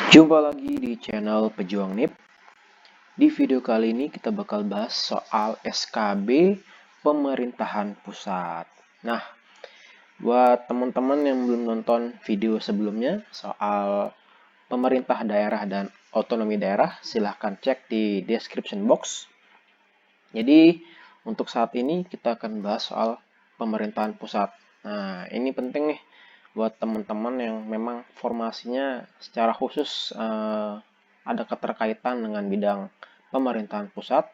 Jumpa lagi di channel Pejuang NIP. Di video kali ini kita bakal bahas soal SKB pemerintahan pusat. Nah, buat teman-teman yang belum nonton video sebelumnya soal pemerintah daerah dan otonomi daerah, silahkan cek di description box. Jadi, untuk saat ini kita akan bahas soal pemerintahan pusat. Nah, ini penting nih buat teman-teman yang memang formasinya secara khusus ada keterkaitan dengan bidang pemerintahan pusat,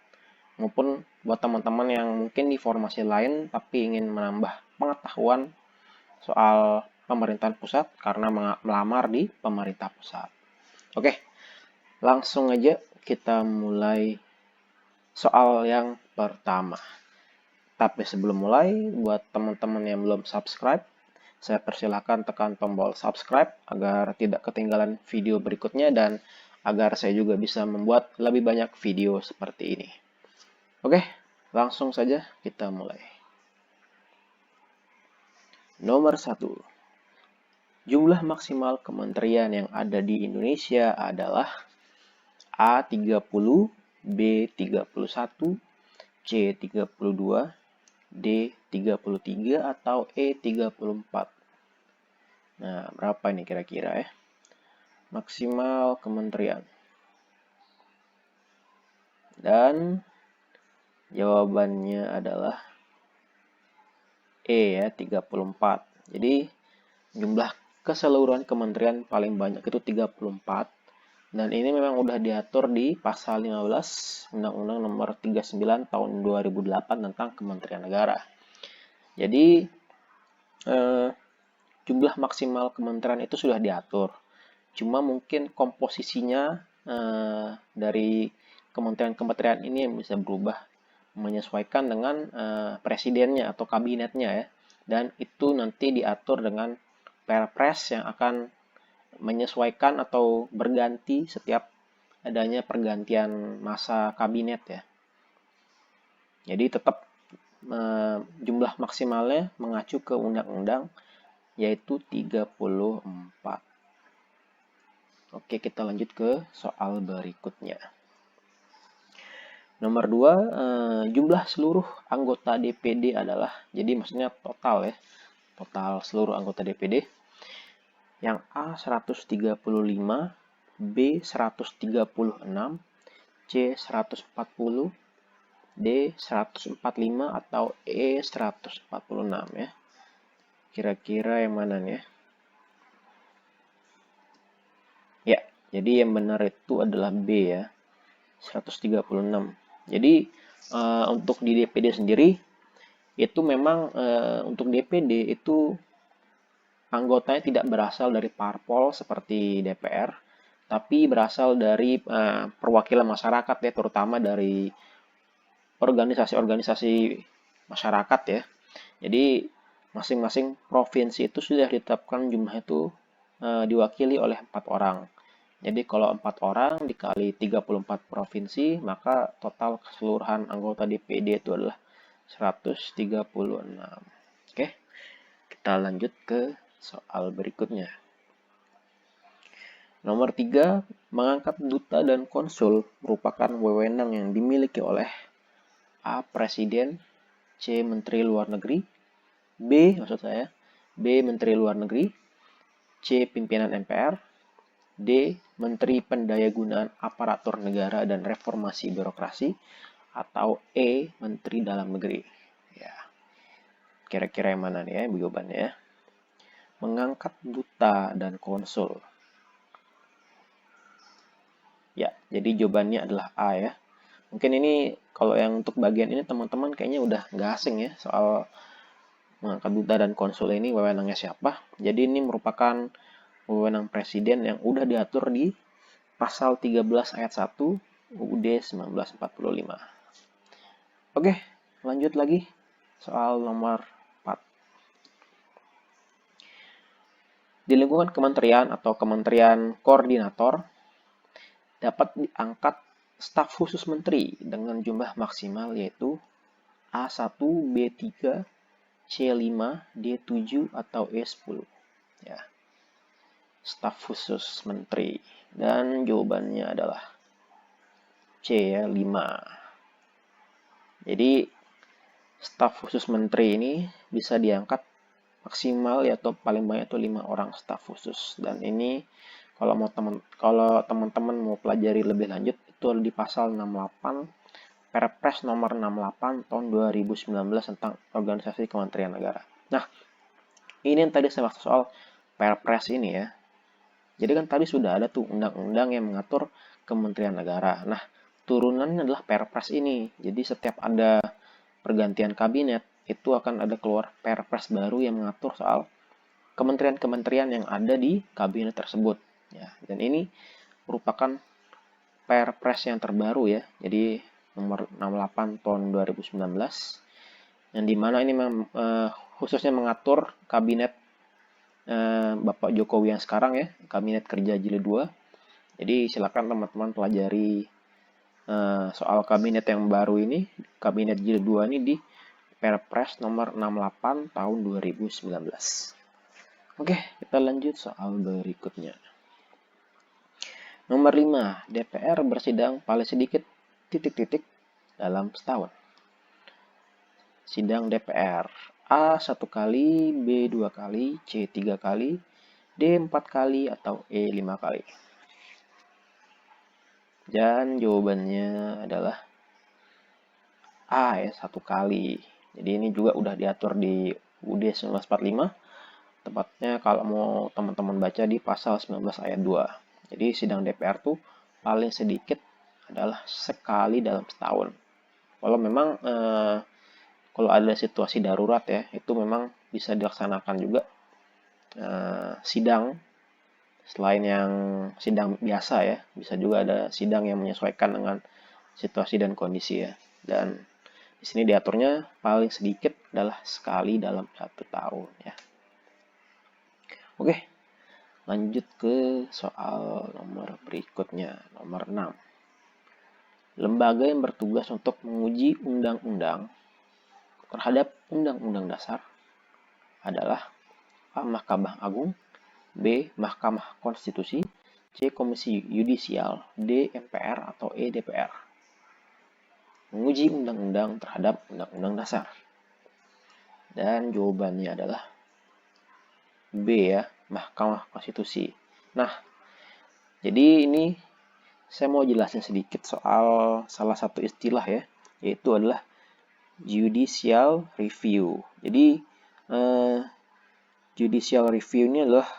maupun buat teman-teman yang mungkin di formasi lain tapi ingin menambah pengetahuan soal pemerintahan pusat karena melamar di pemerintah pusat. Oke, langsung aja kita mulai soal yang pertama. Tapi sebelum mulai, buat teman-teman yang belum subscribe, saya persilahkan tekan tombol subscribe agar tidak ketinggalan video berikutnya dan agar saya juga bisa membuat lebih banyak video seperti ini. Oke, langsung saja kita mulai. Nomor 1. Jumlah maksimal kementerian yang ada di Indonesia adalah A30, B31, C32, D33 atau E34. Nah, berapa ini kira-kira ya? Maksimal kementerian. Dan jawabannya adalah E ya, 34. Jadi jumlah keseluruhan kementerian paling banyak itu 34. Dan ini memang udah diatur di pasal 15 Undang-Undang Nomor 39 tahun 2008 tentang Kementerian Negara. Jadi jumlah maksimal kementerian itu sudah diatur. Cuma mungkin komposisinya dari kementerian-kementerian ini yang bisa berubah menyesuaikan dengan presidennya atau kabinetnya ya. Dan itu nanti diatur dengan Perpres yang akan menyesuaikan atau berganti setiap adanya pergantian masa kabinet ya. Jadi tetap jumlah maksimalnya mengacu ke undang-undang yaitu 34. Oke, kita lanjut ke soal berikutnya. Nomor 2, jumlah seluruh anggota DPD adalah, jadi maksudnya total ya, total seluruh anggota DPD. Yang A 135, B 136, C 140, D 145 atau E 146 ya. Kira-kira yang mana nih ya? Ya, jadi yang benar itu adalah B ya, 136. Jadi untuk di DPD sendiri itu memang untuk DPD itu anggotanya tidak berasal dari parpol seperti DPR, tapi berasal dari perwakilan masyarakat ya, terutama dari organisasi-organisasi masyarakat ya. Jadi masing-masing provinsi itu sudah ditetapkan jumlah itu diwakili oleh 4 orang. Jadi kalau 4 orang dikali 34 provinsi, maka total keseluruhan anggota DPD itu adalah 136. Oke, kita lanjut ke soal berikutnya. Nomor 3, mengangkat duta dan konsul merupakan wewenang yang dimiliki oleh A. Presiden, C. Menteri Luar Negeri, B. Menteri Luar Negeri, C. Pimpinan MPR, D. Menteri Pendayagunaan Aparatur Negara dan Reformasi Birokrasi, atau E. Menteri Dalam Negeri. Ya, kira-kira yang mana nih ya jawabannya ya? Mengangkat duta dan konsul. Ya, jadi jawabannya adalah A ya. Mungkin ini kalau yang untuk bagian ini teman-teman kayaknya udah nggak asing ya soal mengangkat duta dan konsul ini wewenangnya siapa. Jadi ini merupakan wewenang presiden yang udah diatur di pasal 13 ayat 1 UUD 1945. Oke, lanjut lagi soal nomor 4. Di lingkungan kementerian atau kementerian koordinator dapat diangkat staf khusus menteri dengan jumlah maksimal yaitu A1, B3, C5, D7 atau E10. Ya. staf khusus menteri? Dan jawabannya adalah C ya, 5. Jadi staf khusus menteri ini bisa diangkat maksimal ya atau paling banyak itu 5 orang staf khusus. Dan ini kalau teman-teman mau pelajari lebih lanjut itu di pasal 68 Perpres nomor 68 tahun 2019 tentang organisasi Kementerian Negara. Nah, ini yang tadi saya maksud soal Perpres ini ya. Jadi kan tadi sudah ada tuh undang-undang yang mengatur Kementerian Negara. Nah, turunannya adalah Perpres ini. Jadi setiap ada pergantian kabinet, itu akan ada keluar Perpres baru yang mengatur soal kementerian-kementerian yang ada di kabinet tersebut. Ya, dan ini merupakan Perpres yang terbaru ya. Jadi nomor 68 tahun 2019 yang dimana ini khususnya mengatur kabinet Bapak Jokowi yang sekarang ya, Kabinet Kerja Jilid 2. Jadi silakan teman-teman pelajari soal kabinet yang baru ini, Kabinet Jilid 2 ini di Perpres nomor 68 tahun 2019. Oke, kita lanjut soal berikutnya. Nomor 5, DPR bersidang paling sedikit titik-titik dalam setahun. Sidang DPR A 1 kali, B 2 kali, C 3 kali, D 4 kali, atau E 5 kali. Dan jawabannya adalah A ya, 1 kali. Jadi ini juga udah diatur di UUD 1945. Tepatnya kalau mau teman-teman baca di pasal 19 ayat 2. Jadi sidang DPR tuh paling sedikit adalah sekali dalam setahun. Kalau memang kalau ada situasi darurat ya, itu memang bisa dilaksanakan juga sidang selain yang sidang biasa ya, bisa juga ada sidang yang menyesuaikan dengan situasi dan kondisi ya. Dan di sini diaturnya paling sedikit adalah sekali dalam 1 tahun ya. Oke, lanjut ke soal nomor berikutnya, nomor 6. Lembaga yang bertugas untuk menguji undang-undang terhadap Undang-Undang Dasar adalah A. Mahkamah Agung, B. Mahkamah Konstitusi, C. Komisi Yudisial, D. MPR, atau E. DPR. Menguji undang-undang terhadap Undang-Undang Dasar. Dan jawabannya adalah B ya, Mahkamah Konstitusi. Nah, jadi ini saya mau jelasin sedikit soal salah satu istilah ya, yaitu adalah judicial review. Jadi judicial review ini adalah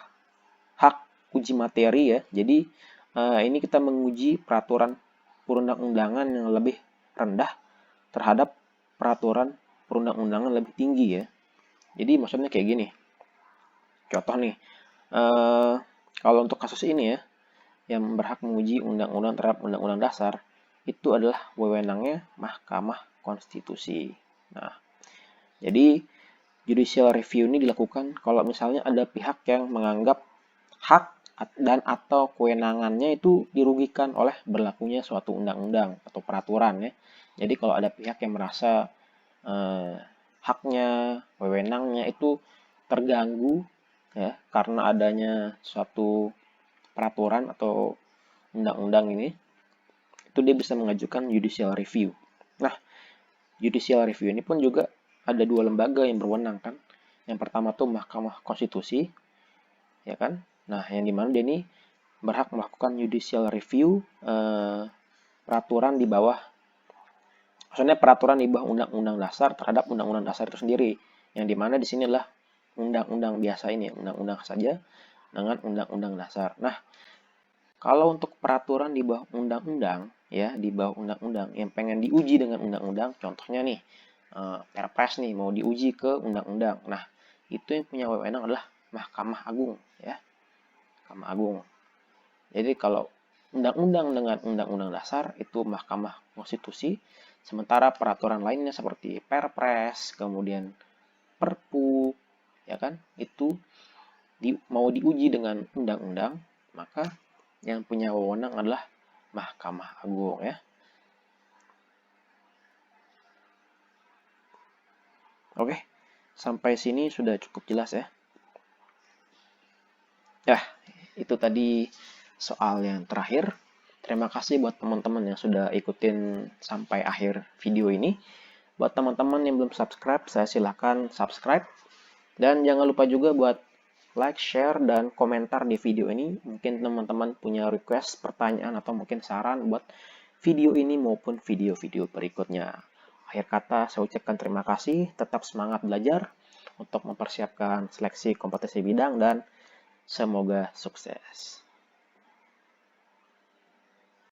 hak uji materi ya. Jadi ini kita menguji peraturan perundang-undangan yang lebih rendah terhadap peraturan perundang-undangan lebih tinggi ya. Jadi maksudnya kayak gini. Contoh nih, kalau untuk kasus ini ya, yang berhak menguji undang-undang terhadap undang-undang dasar, itu adalah wewenangnya Mahkamah Konstitusi. Nah, jadi judicial review ini dilakukan kalau misalnya ada pihak yang menganggap hak dan atau kewenangannya itu dirugikan oleh berlakunya suatu undang-undang atau peraturan ya. Jadi kalau ada pihak yang merasa haknya, wewenangnya itu terganggu ya karena adanya suatu peraturan atau undang-undang ini, itu dia bisa mengajukan judicial review. Nah, judicial review ini pun juga ada 2 lembaga yang berwenang kan. Yang pertama tuh Mahkamah Konstitusi, ya kan. Nah, yang dimana dia ini berhak melakukan judicial review peraturan di bawah, maksudnya peraturan di bawah Undang-Undang Dasar terhadap Undang-Undang Dasar itu sendiri. Yang dimana di sini adalah undang-undang biasa ini, undang-undang saja dengan Undang-Undang Dasar. Nah, kalau untuk peraturan di bawah undang-undang ya, di bawah undang-undang yang pengen diuji dengan undang-undang, contohnya nih Perpres nih mau diuji ke undang-undang. Nah, itu yang punya wewenang adalah Mahkamah Agung ya. Mahkamah Agung. Jadi kalau undang-undang dengan Undang-Undang Dasar itu Mahkamah Konstitusi, sementara peraturan lainnya seperti Perpres, kemudian Perpu, ya kan, itu mau diuji dengan undang-undang, maka yang punya wewenang adalah Mahkamah Agung ya. Oke, sampai sini sudah cukup jelas ya. Ya, itu tadi soal yang terakhir. Terima kasih buat teman-teman yang sudah ikutin sampai akhir video ini. Buat teman-teman yang belum subscribe, saya silahkan subscribe. Dan jangan lupa juga buat like, share, dan komentar di video ini. Mungkin teman-teman punya request, pertanyaan, atau mungkin saran buat video ini maupun video-video berikutnya. Akhir kata, saya ucapkan terima kasih. Tetap semangat belajar untuk mempersiapkan seleksi kompetisi bidang dan semoga sukses.